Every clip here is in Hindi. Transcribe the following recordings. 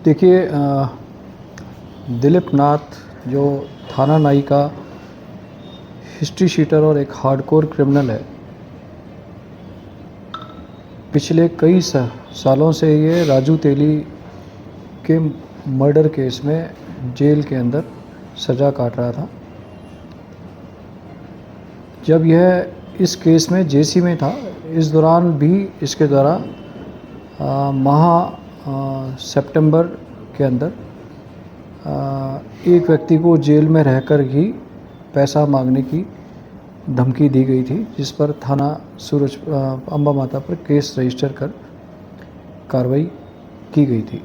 देखिए दिलीप नाथ जो थाना नाई का हिस्ट्री शीटर और एक हार्डकोर क्रिमिनल है। पिछले कई सालों से ये राजू तेली के मर्डर केस में जेल के अंदर सज़ा काट रहा था। जब यह इस केस में जेसी में था, इस दौरान भी इसके द्वारा सितंबर के अंदर एक व्यक्ति को जेल में रहकर ही पैसा मांगने की धमकी दी गई थी, जिस पर थाना अम्बा माता पर केस रजिस्टर कर कार्रवाई की गई थी।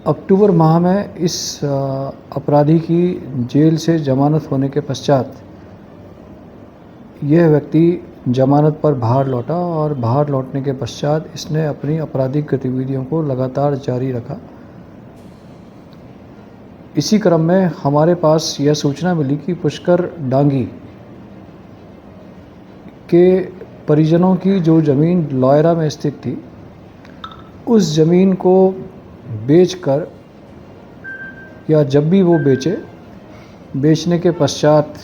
अक्टूबर माह में इस अपराधी की जेल से जमानत होने के पश्चात यह व्यक्ति जमानत पर बाहर लौटा और बाहर लौटने के पश्चात इसने अपनी आपराधिक गतिविधियों को लगातार जारी रखा। इसी क्रम में हमारे पास यह सूचना मिली कि पुष्कर डांगी के परिजनों की जो ज़मीन लॉयरा में स्थित थी, उस ज़मीन को बेचकर या जब भी वो बेचने के पश्चात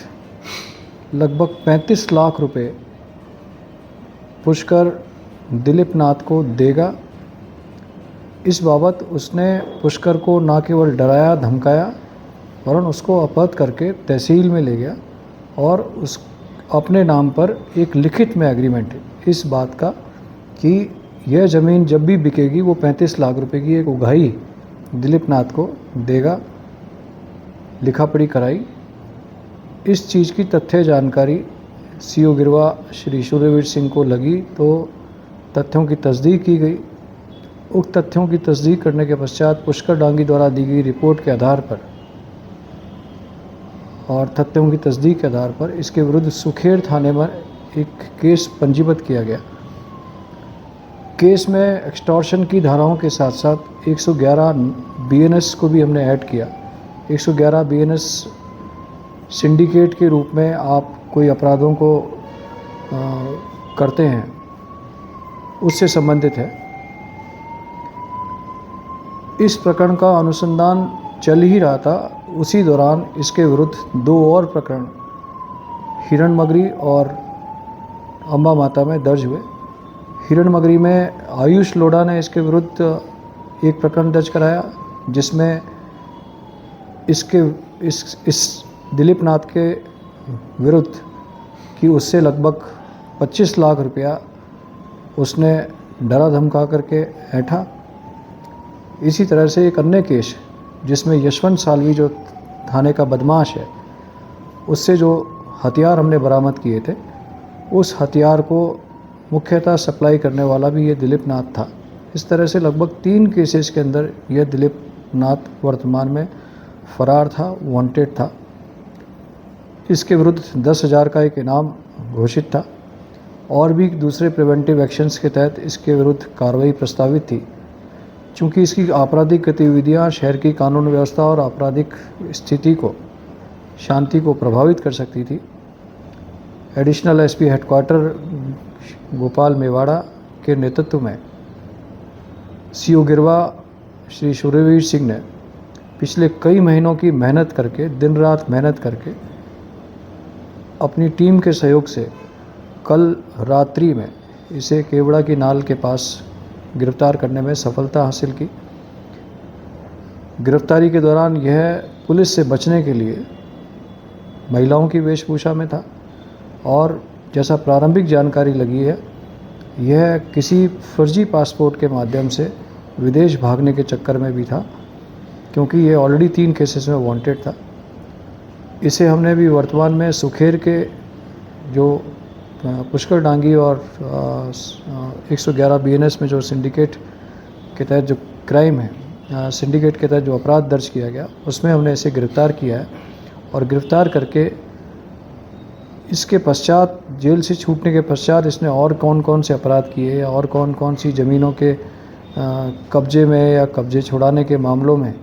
लगभग 35 लाख रुपए पुष्कर दिलीप नाथ को देगा। इस बाबत उसने पुष्कर को न केवल डराया धमकाया, वरन उसको अपहृत करके तहसील में ले गया और उस अपने नाम पर एक लिखित में एग्रीमेंट इस बात का कि यह ज़मीन जब भी बिकेगी वो 35 लाख रुपए की एक उगाही दिलीप नाथ को देगा, लिखा पढ़ी कराई। इस चीज़ की तथ्य जानकारी सीओ गिरवा श्री सूर्यवीर सिंह को लगी तो तथ्यों की तस्दीक की गई। उक्त तथ्यों की तस्दीक करने के पश्चात पुष्कर डांगी द्वारा दी गई रिपोर्ट के आधार पर और तथ्यों की तस्दीक के आधार पर इसके विरुद्ध सुखेर थाने में एक केस पंजीबद्ध किया गया। केस में एक्सटॉर्शन की धाराओं के साथ साथ 111 बीएनएस को भी हमने ऐड किया। 111 बीएनएस सिंडिकेट के रूप में आप कोई अपराधों को करते हैं, उससे संबंधित है। इस प्रकरण का अनुसंधान चल ही रहा था, उसी दौरान इसके विरुद्ध 2 और प्रकरण हिरणमगरी और अम्बा माता में दर्ज हुए। हिरणमगरी में आयुष लोढ़ा ने इसके विरुद्ध एक प्रकरण दर्ज कराया, जिसमें इस दिलीप नाथ के विरुद्ध कि उससे लगभग 25 लाख रुपया उसने डरा धमका करके ऐंठा। इसी तरह से एक अन्य केस जिसमें यशवंत सालवी जो थाने का बदमाश है, उससे जो हथियार हमने बरामद किए थे, उस हथियार को मुख्यतः सप्लाई करने वाला भी ये दिलीप नाथ था। इस तरह से लगभग 3 केसेस के अंदर यह दिलीप नाथ वर्तमान में फरार था, वांटेड था। इसके विरुद्ध 10,000 का एक इनाम घोषित था और भी दूसरे प्रिवेंटिव एक्शंस के तहत इसके विरुद्ध कार्रवाई प्रस्तावित थी। चूँकि इसकी आपराधिक गतिविधियां शहर की कानून व्यवस्था और आपराधिक स्थिति को, शांति को प्रभावित कर सकती थी, additional SP headquarter Gopal Mewada के नेतृत्व में सीओ गिरवा श्री सूर्यवीर सिंह ने पिछले कई महीनों की मेहनत करके, दिन रात मेहनत करके, अपनी टीम के सहयोग से कल रात्रि में इसे केवड़ा की नाल के पास गिरफ्तार करने में सफलता हासिल की। गिरफ्तारी के दौरान यह पुलिस से बचने के लिए महिलाओं की वेशभूषा में था और जैसा प्रारंभिक जानकारी लगी है, यह किसी फर्जी पासपोर्ट के माध्यम से विदेश भागने के चक्कर में भी था, क्योंकि ये ऑलरेडी 3 केसेस में वांटेड था। इसे हमने भी वर्तमान में सुखेर के जो पुष्कर डांगी और 111 बीएनएस में जो सिंडिकेट के तहत जो क्राइम है, सिंडिकेट के तहत जो अपराध दर्ज किया गया, उसमें हमने इसे गिरफ़्तार किया है और गिरफ़्तार करके इसके पश्चात, जेल से छूटने के पश्चात इसने और कौन कौन से अपराध किए और कौन कौन सी ज़मीनों के कब्जे में या कब्जे छुड़ाने के मामलों में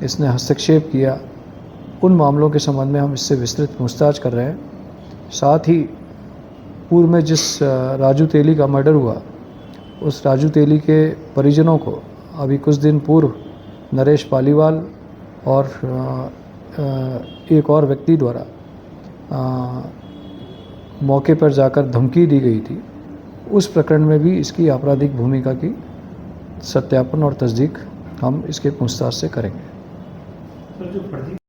इसने हस्तक्षेप किया, उन मामलों के संबंध में हम इससे विस्तृत पूछताछ कर रहे हैं। साथ ही पूर्व में जिस राजू तेली का मर्डर हुआ, उस राजू तेली के परिजनों को अभी कुछ दिन पूर्व नरेश पालीवाल और एक और व्यक्ति द्वारा मौके पर जाकर धमकी दी गई थी, उस प्रकरण में भी इसकी आपराधिक भूमिका की सत्यापन और तस्दीक हम इसके पूछताछ से करेंगे।